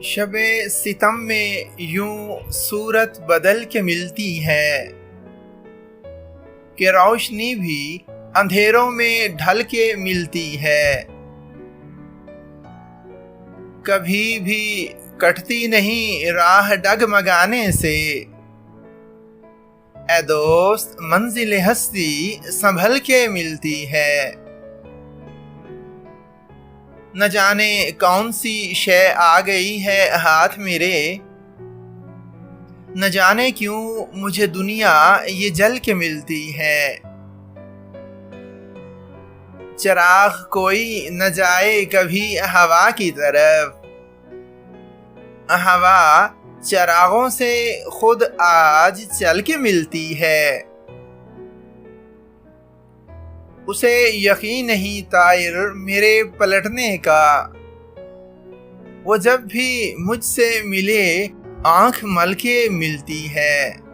शबे सितम में यूं सूरत बदल के मिलती है कि रोशनी भी अंधेरों में ढल के मिलती है। कभी भी कटती नहीं राह डगमगाने से, ए दोस्त मंजिल हस्ती संभल के मिलती है। न जाने कौन सी शय आ गई है हाथ मेरे, न जाने क्यों मुझे दुनिया ये जल के मिलती है। चिराग कोई न जाए कभी हवा की तरफ, हवा चिरागों से खुद आज चल के मिलती है। उसे यकीन नहीं तायर मेरे पलटने का, वो जब भी मुझसे मिले आंख मल के मिलती है।